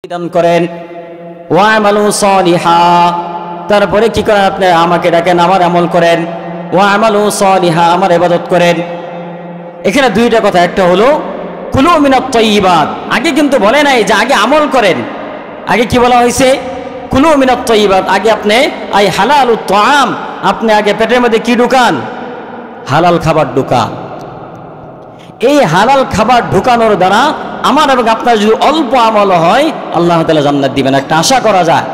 দান করেন ওয়া'মালু সালিহা, তারপরে কি করেন? আপনি আমাকে ডাকেন, আমার আমল করেন। ওয়া'মালু সালিহা, আমার ইবাদত করেন। এখানে দুইটা কথা, একটা হলো কুলু মিনাত তাইয়্যিবাত, আগে কিন্তু বলে নাই যে আগে আমল করেন। আগে কি বলা হয়েছে? কুলু মিনাত তাইয়্যিবাত। আগে আপনি আই হালালুত তাআম, আপনি আগে পেটের মধ্যে কি ঢুকান? হালাল খাবার ঢুকান। এই হালাল খাবার ঢুকানোর দ্বারা আমার এবং আপনার যদি অল্প আমল হয়, আল্লাহ তাআলা জান্নাত দিবেন, একটা আশা করা যায়।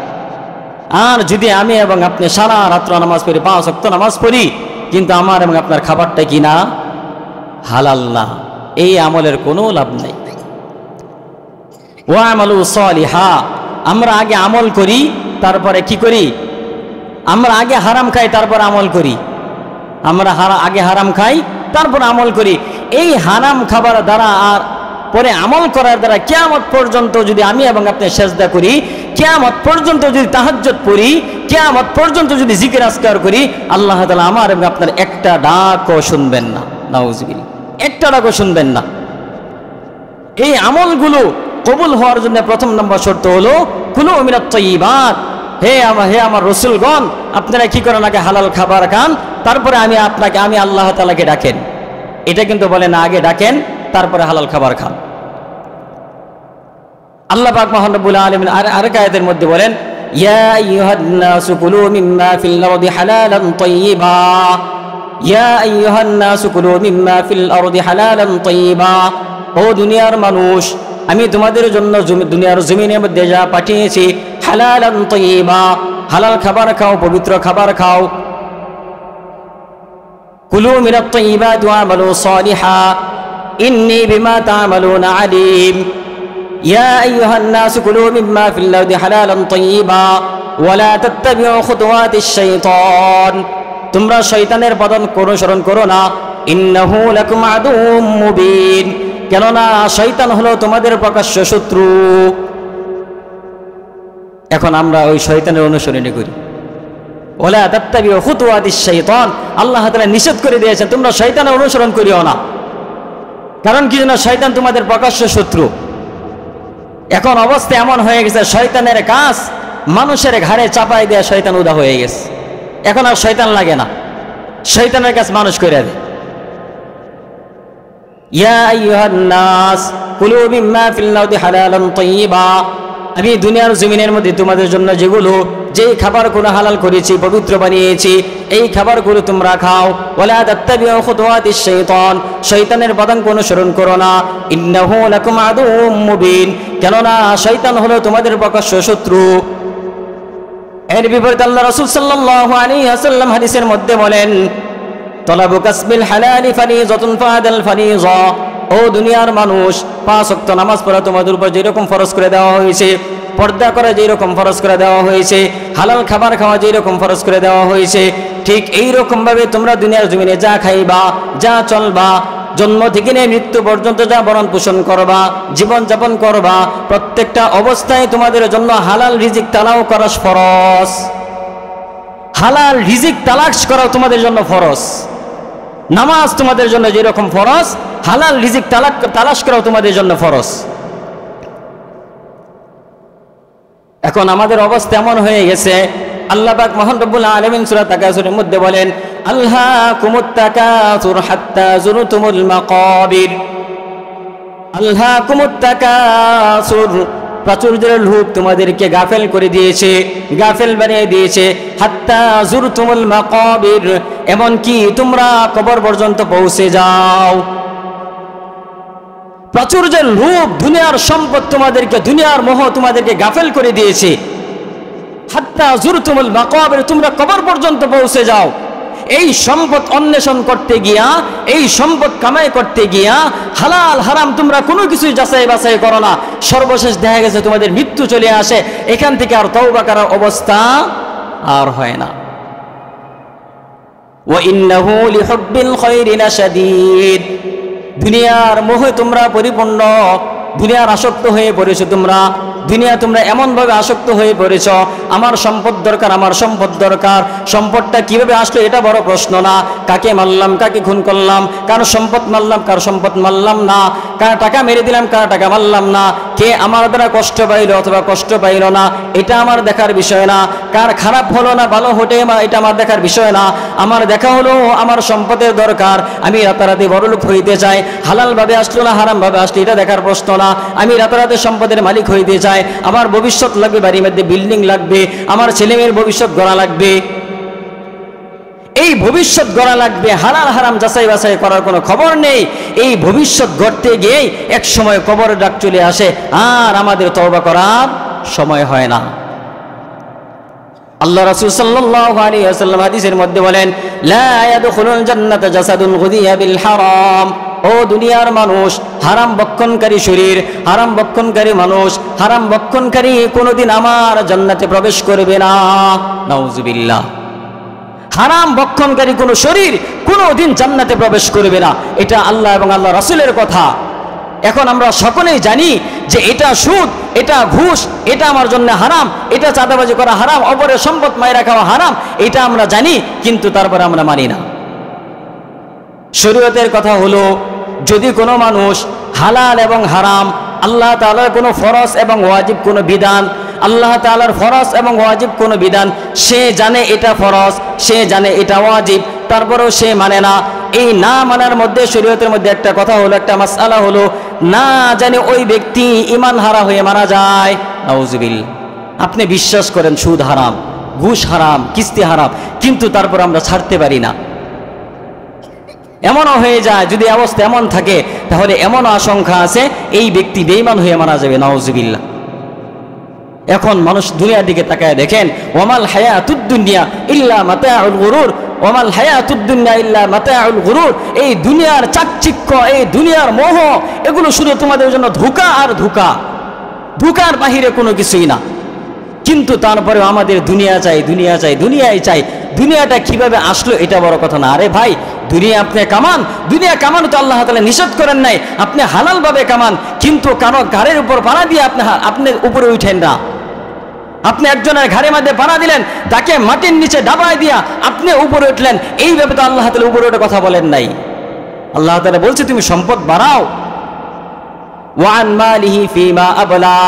আর যদি আমি এবং আপনি সারা রাত্র নামাজ পড়ি, 5 ওয়াক্ত নামাজ পড়ি, কিন্তু আমার এবং আপনার খাবারটা কি না? হালাল না, এই আমলের কোনো লাভ নাই। ওয়া'মালু সালিহা, আমরা আগে আমল করি, তারপরে কি করি? আমরা আগে হারাম খাই, তারপর আমল করি। আমরা আগে হারাম খাই, তারপর আমল করি। এই হারাম খাবার দ্বারা আর পরে আমল করার দ্বারা কিয়ামত পর্যন্ত যদি আমি এবং আপনি সিজদা করি, কিয়ামত পর্যন্ত যদি তাহাজ্জুদ পড়ি, কিয়ামত পর্যন্ত যদি জিকির আজকার করি, আল্লাহ তাআলা আমার এবং আপনার একটা ডাকও শুনবেন না। নাউজুবিল্লাহ, একটা ডাকও শুনবেন না। এই আমলগুলো কবুল হওয়ার জন্য প্রথম নম্বর শর্ত হলো কুলু মিনাত তাইয়্যিবাত। হে আমার রাসূলগণ, আপনারা কি করেন? আগে হালাল খাবার খান, তারপরে আমি আল্লাহ তাআলাকে ডাকেন। এটা কিন্তু বলে না আগে ডাকেন, তারপরে হালাল খাবার খান। আল্লাহ পাক মহান রব্বুল আলামিন আরেক আয়াতের মধ্যে বলেন, ইয়া আইয়ুহান নাসু কুলু মিম্মা ফিল আরদি হালালান তাইয়্যিবা, ইয়া আইয়ুহান নাসু কুলু মিম্মা ফিল আরদি হালালান তাইয়্যিবা। ও দুনিয়ার মানুষ, আমি তোমাদের জন্য দুনিয়ার জমিনের মধ্যে যা পাঠিয়েছি, হালালান তাইয়্যিবা, হালাল খাবার খাও, পবিত্র খাবার খাও। কুলু মিনাত তাইয়্যিবাত ওয়া'মালু সালিহা ইন্নী বিমা তা'মালুনা আলিম। ইয়া আইয়ুহান নাসু কুলু মিম্মা ফিল আরদি হালালান তাইয়্যিবা ওয়া লা তাত্তাবিউ খুতুওয়াতিশ শাইতান, তোমরা শয়তানের পথ অনুসরণ করো না। ইন্নাহু লাকুম আদুউম মুবিন, কেননা শয়তান হলো তোমাদের প্রকাশ্য শত্রু। এখন আমরা ওই শয়তানের অনুসরণ করি। ওয়ালা তাত্তাবিউ খুতুওয়াতিশ শাইতান, আল্লাহ তাআলা নিষেধ করে দিয়েছেন তোমরা শয়তানের অনুসরণ করিও না। কারণ কি জানো? শয়তান তোমাদের প্রকাশ্য শত্রু। এখন অবস্থা এমন হয়ে গেছে, শয়তানের কাজ মানুষের ঘাড়ে চাপাই দেয়া শয়তান উদা হয়ে গেছে। এখন আর শয়তান লাগে না, শয়তানের কাজ মানুষ করে দেয়। ইয়া আইয়ুহান নাস কুলু মিম্মা ফিল আরদি হালালান তাইয়্যিবা, আমি দুনিয়ার জমিনের মধ্যে তোমাদের জন্য যেই খাবারগুলো হালাল করেছি, পবিত্র বানিয়েছি, এই খাবারগুলো তোমরা খাও। ওয়ালা তাত্তাবিউ খুতুওয়াতিশ শাইতান, শয়তানের পদাঙ্ক অনুসরণ করো না। ইন্নাহু লাকুম আদুউম মুবিন, কেননা শয়তান হলো তোমাদের প্রকাশ্য শত্রু। এর বিপরীতে আল্লাহ রাসূল সাল্লাল্লাহু আলাইহি ওয়াসাল্লাম হাদিসের মধ্যে বলেন, তলাবু কাসবিল হালালি ফারিযাতুন ফাদাল ফারিযা। ও দুনিয়ার মানুষ, 5 ওয়াক্ত নামাজ পড়া তোমাদের উপর যেরকম ফরজ করে দেওয়া হয়েছে, পর্দা করা যেরকম ফরজ করে দেওয়া হয়েছে, হালাল খাবার খাওয়া যেরকম ফরজ করে দেওয়া হয়েছে, ঠিক এই রকম ভাবে তোমরা দুনিয়ার জমিনে যা খাইবা, যা চলবা, জন্ম থেকে নিয়ে মৃত্যু পর্যন্ত যা ভরণ পোষণ করবা, জীবন যাপন করবা, প্রত্যেকটা অবস্থায় তোমাদের জন্য হালাল রিজিক তালাশ করা ফরজ। হালাল রিজিক তালাশ করা তোমাদের জন্য ফরজ। নামাজ তোমাদের জন্য যেরকম ফরজ, হালাল রিজিক তালাশ করাও তোমাদের জন্য ফরজ। এখন আমাদের অবস্থা এমন হয়ে গেছে, আল্লাহ পাক মহান রব্বুল আলামিন সূরা তাকাসুরের মধ্যে বলেন, আলহাকুমুত তাকাসুর হাত্তা যুরতুমুল মাকাবির। আলহাকুমুত তাকাসুর, প্রাচুর্যের লোভ তোমাদেরকে গাফেল করে দিয়েছে, গাফেল বানিয়ে দিয়েছে। হাত্তা যুরতুমুল মাকাবির, এমনকি তোমরা কবর পর্যন্ত পৌঁছে যাও। প্রাচুর্যের লোভ, দুনিয়ার সম্পদ তোমাদেরকে, দুনিয়ার মোহ তোমাদেরকে গাফেল করে দিয়েছে। হাত্তা যুরতুমুল মাকাবির, তোমরা কবর পর্যন্ত পৌঁছে যাও। এই সম্পদ অন্বেষণ করতে গিয়া, এই সম্পদ কামাই করতে গিয়া হালাল হারাম তোমরা কোনো কিছুই যাচাই বাছাই করো না। সর্বশেষ দেখা গেছে তোমাদের মৃত্যু চলে আসে, এখান থেকে আর তওবা করার অবস্থা আর হয় না। ওয়া ইন্নাহু লিহুব্বিল খায়রি লাশাদীদ, দুনিয়ার মোহে তোমরা পরিপূর্ণ, দুনিয়ার আসক্ত হয়ে পড়েছো তোমরা, দুনিয়া তোমরা এমনভাবে আসক্ত হয়ে পড়েছ, আমার সম্পদ দরকার, আমার সম্পদ দরকার। সম্পদটা কিভাবে আসলো এটা বড় প্রশ্ন না, কাকে মারলাম, কাকে খুন করলাম, কার সম্পদ মারলাম, কার সম্পদ মারলাম না, কার টাকা মেরে দিলাম, কার টাকা মারলাম না, কে আমার দ্বারা কষ্ট পাইল অথবা কষ্ট পাইল না, এটা আমার দেখার বিষয় না, কার খারাপ হলো না ভালো হটে এটা আমার দেখার বিষয় না। আমার দেখা হলো আমার সম্পদের দরকার, আমি রাতারাতি বড়লোক হইতে চাই, হালালভাবে আসলো না হারামভাবে আসলো এটা দেখার প্রশ্ন না। আমি রাতারাতি সম্পদের মালিক হইতে চাই, আমার ভবিষ্যৎ লাগবে, বাড়ির মধ্যে বিল্ডিং লাগবে, আমার ছেলেমেয়ের ভবিষ্যৎ গড়া লাগবে, এই ভবিষ্যৎ গড়া লাগবে। হালাল হারাম যাচাই বাছাই করার কোনো খবর নেই। এই ভবিষ্যৎ গড়তে গিয়েই এক সময় কবরের ডাক চলে আসে, আর আমাদের তওবা করার সময় হয় না। আল্লাহ রাসূল সাল্লাল্লাহু আলাইহি ওয়াসাল্লাম হাদিসের মধ্যে বলেন, লা ইয়াদখুলুল জান্নাতা জাসাদুন গুদিয়া বিল হারাম। ও দুনিয়ার মানুষ, হারাম বক্ষণকারী শরীর, হারাম বক্ষণকারী মানুষ, হারাম বক্ষণকারী কোনোদিন আমার জান্নাতে প্রবেশ করবে না। নাউজুবিল্লাহ। হারাম বক্ষণকারী কোনো শরীর কোনোদিন জান্নাতে প্রবেশ করবে না, এটা আল্লাহ এবং আল্লাহ রাসূলের কথা। এখন আমরা সকলেই জানি যে এটা সুদ, এটা ঘুষ, এটা আমার জন্য হারাম, এটা চাঁদাবাজি করা হারাম, অপরের সম্পদ মাইরা খাওয়া হারাম, এটা আমরা জানি, কিন্তু তারপরে আমরা মানি না। শরীয়তের কথা হলো, যদি কোনো মানুষ হালাল এবং হারাম, আল্লাহ তাআলার কোনো ফরজ এবং ওয়াজিব কোনো বিধান, আল্লাহ তাআলার ফরজ এবং ওয়াজিব কোনো বিধান সে জানে এটা ফরজ, সে জানে এটা ওয়াজিব, তারপরেও সে মানে না, এই না মানার মধ্যে শরীয়তের মধ্যে একটা কথা হলো, একটা মাসআলা হলো, না জানে ওই ব্যক্তি ঈমান হারা হয়ে মারা যায়। নাউজুবিল্লাহ। আপনি বিশ্বাস করেন সুদ হারাম, ঘুষ হারাম, কিস্তি হারাম, কিন্তু তারপর আমরা ছাড়তে পারি না। এমনও হয়ে যায়, যদি অবস্থা এমন থাকে তাহলে এমন আশঙ্কা আছে এই ব্যক্তি বেঈমান হয়ে মারা যাবে। নাউজুবিল্লাহ। এখন মানুষ দুনিয়ার দিকে তাকায় দেখেন, ওয়ামাল হায়াতুদ দুনিয়া ইল্লা মাতাউল গুরুর, ওয়ামাল হায়াতুদ দুনিয়া ইল্লা মাতাউল গুরুর। এই দুনিয়ার চাকচিক্য, এই দুনিয়ার মোহ, এগুলো শুধু তোমাদের জন্য ধোঁকা আর ধোঁকা, ধোঁকার বাহিরে কোনো কিছুই না। কিন্তু তারপরে আমাদের দুনিয়া চাই, দুনিয়া চাই, দুনিয়াই চাই। দুনিয়াটা কিভাবে আসলো এটা বড় কথা না। আরে ভাই, দুনিয়া আপনি কামান, দুনিয়া কামানো তো আল্লাহ তাআলা নিষেধ করেন নাই, আপনি হালালভাবে কামান, কিন্তু কারো ঘাড়ের উপর পাড়া দিয়ে আপনি উপরে উঠেন না। আপনি একজনের ঘাড়ের মধ্যে পাড়া দিলেন, তাকে মাটির নিচে ডাবায় দিয়া আপনি উপরে উঠলেন, এইভাবে তো আল্লাহ তাআলা উপরে উঠে কথা বলেন নাই। আল্লাহ তাআলা বলছে তুমি সম্পদ বাড়াও। ওয়ান মালিহি ফিমা আবলা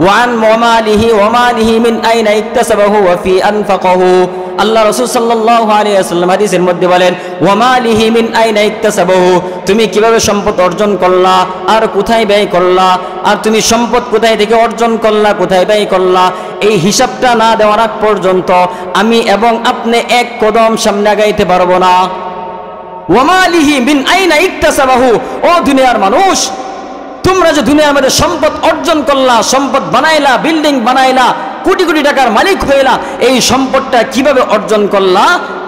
ওয়ান ওয়ামালিহি মিন আইনা ইকতাসাবাহু ওয়া ফি আনফাকাহু। আল্লাহ রাসূল সাল্লাল্লাহু আলাইহি ওয়াসাল্লাম হাদিসের মধ্যে বলেন, ওয়ামালিহি মিন আইনা ইকতাসাবাহু, তুমি কিভাবে সম্পদ অর্জন করলা আর কোথায় ব্যয় করলা, আর তুমি সম্পদ কোথায় থেকে অর্জন করলা, কোথায় ব্যয় করলা, এই হিসাবটা না দেওয়ার আগ পর্যন্ত আমি এবং আপনি এক কদম সামনে আগাইতে পারবো না। ওয়ামালিহি মিন আইনা ইকতাসাবাহু। ও দুনিয়ার মানুষ, তোমরা যে দুনিয়ার মধ্যে সম্পদ অর্জন করলা, সম্পদ বানাইলা, বিল্ডিং বানাইলা, কোটি কোটি টাকার মালিক হইলা, এই সম্পদটা কিভাবে অর্জন করলা,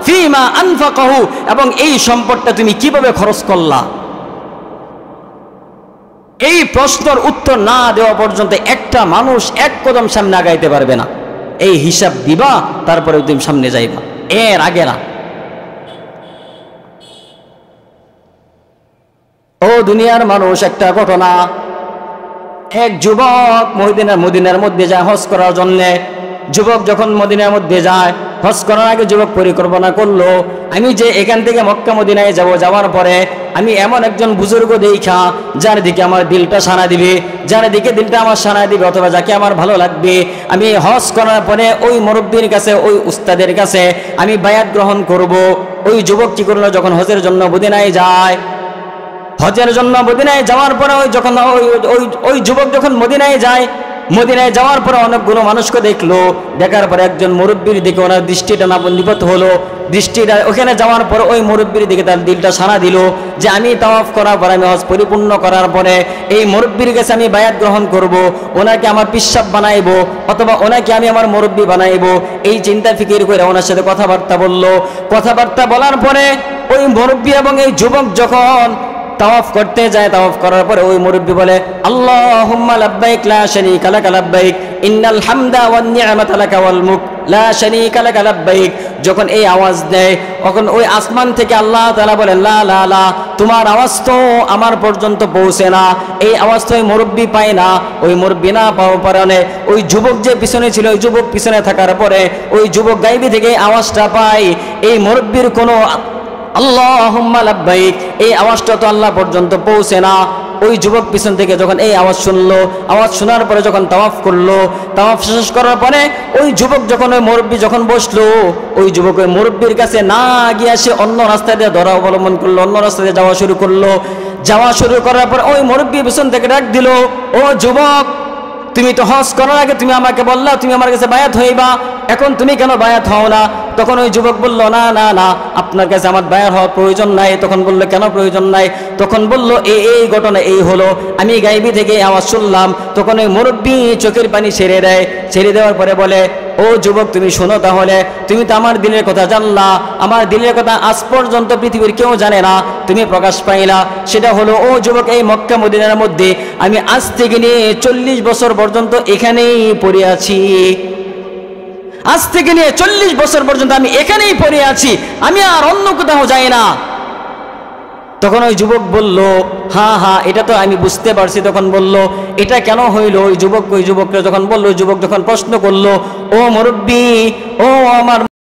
ফিমা আনফাকাহু, এবং এই সম্পদটা তুমি কিভাবে খরচ করলা। এই প্রশ্নের উত্তর না দেওয়া পর্যন্ত একটা মানুষ এক কদম সামনে আগাইতে পারবে না। এই হিসাব দিবা, তারপরে তুমি সামনে যাইবা, এর আগে না। ও দুনিয়ার মানুষ, একটা ঘটনা, এক যুবক মদিনার মধ্যে যায় হজ করার জন্য। যুবক যখন মদিনার মধ্যে যায়, হজ করার আগে যুবক পরিকল্পনা করলো, আমি যে এখান থেকে মক্কা মদিনায় যাব, যাওয়ার পরে আমি এমন একজন বুজুর্গ দেখা যার দিকে আমার দিলটা সাড়া দিবে, যার দিকে দিলটা আমার সাড়া দিবে, অথবা যাকে আমার ভালো লাগবে, আমি হজ করার পরে ওই মুরব্বীর কাছে, ওই উস্তাদের কাছে আমি বায়াত গ্রহণ করব। ওই যুবক কি করলো, যখন হজের জন্য মদিনায় যায়, হজের জন্য মদিনায় যাওয়ার পরে ওই যুবক যখন মদিনায় যায়, মদিনায় যাওয়ার পরে অনেকগুলো মানুষকে দেখলো, দেখার পরে একজন মুরব্বীর দিকে ওনার দৃষ্টিটা নিবদ্ধ হলো। দৃষ্টিটা ওখানে যাওয়ার পরে ওই মুরব্বীর দিকে তার দিলটা সাড়া দিল যে আমি তাওয়াফ করার পরে, আমি হজ পরিপূর্ণ করার পরে এই মুরব্বীর কাছে আমি বায়াত গ্রহণ করব, ওনাকে আমার পিসাব বানাইবো, অথবা ওনাকে আমি আমার মুরব্বী বানাইবো। এই চিন্তা ফিকির করে ওনার সাথে কথাবার্তা বললো। কথাবার্তা বলার পরে ওই মুরব্বী এবং এই যুবক যখন তাওয়াফ করতে যায়, তাওয়াফ করার পরে ওই মুরব্বী বলে, আল্লাহুম্মা লাব্বাইক লা শারীকা লাকা লাব্বাইক ইন্নাল হামদা ওয়ান নি'মাতা লাকা ওয়াল মুলক লা শারীকা লাকা লাব্বাইক যখন এই আওয়াজ দেয় তখন ওই আসমান থেকে আল্লাহ তাআলা বলেন লা লা লা, তোমার আওয়াজ তো আমার পর্যন্ত পৌঁছে না। এই আওয়াজ তো ওই মুরব্বী পায় না। ওই মুরব্বী না পাওয়ার কারণে ওই যুবক যে পিছনে ছিল, ওই যুবক পিছনে থাকার পরে ওই যুবক গাইবি থেকে আওয়াজটা পায়। এই মুরব্বীর কোনো আল্লাহুম্মা লাব্বাইক এই আওয়াজটা তো আল্লাহ পর্যন্ত পৌঁছে না। ওই যুবক পিছন থেকে যখন এই আওয়াজ শুনলো, আওয়াজ শোনার পরে যখন তাওয়াফ করলো, তাওয়াফ শেষ করার পরে ওই যুবক যখন ওই মুরব্বী যখন বসলো, ওই যুবক ওই মুরব্বীর কাছে না গিয়ে সে অন্য রাস্তা দিয়ে ধরা অবলম্বন করলো, অন্য রাস্তা দিয়ে যাওয়া শুরু করলো। যাওয়া শুরু করার পর ওই মুরব্বী পিছন থেকে ডাক দিল, ও যুবক, তুমি তো হজ করার আগে তুমি আমাকে বললা তুমি আমার কাছে বায়াত হইবা, এখন তুমি কেন বায়াত হও না? তখন ওই যুবক বলল, না না না, আপনার কাছে আমার বায়াত হওয়ার প্রয়োজন নাই। তখন বললো, কেন প্রয়োজন নাই? তখন বলল, এই ঘটনা এই হলো, আমি গাইবি থেকে আওয়াজ শুনলাম। তখন ওই মুরব্বী চোখের পানি ছেড়ে দেয়। ছেড়ে দেওয়ার পরে বলে, ও যুবক, তুমি শোনো তাহলে, তুমি তো আমার দিলের কথা জানলা, আমার দিলের কথা আজ পর্যন্ত পৃথিবীর কেউ জানে না, তুমি প্রকাশ পাইলা। সেটা হলো, ও যুবক, এই মক্কা মদিনার মধ্যে আমি আজ থেকে নিয়ে 40 বছর পর্যন্ত এখানেই পড়ে আছি। আজ থেকে নিয়ে 40 বছর পর্যন্ত আমি এখানেই পড়ে আছি, আমি আর অন্য কোথাও যাই না। তখন ওই যুবক বলল, হ্যাঁ হ্যাঁ, এটা তো আমি বুঝতে পারছি। তখন বলল, এটা কেন হইল? ওই যুবককে যখন বললো, যুবক যখন প্রশ্ন করলো, ও মুরব্বী, ও আমার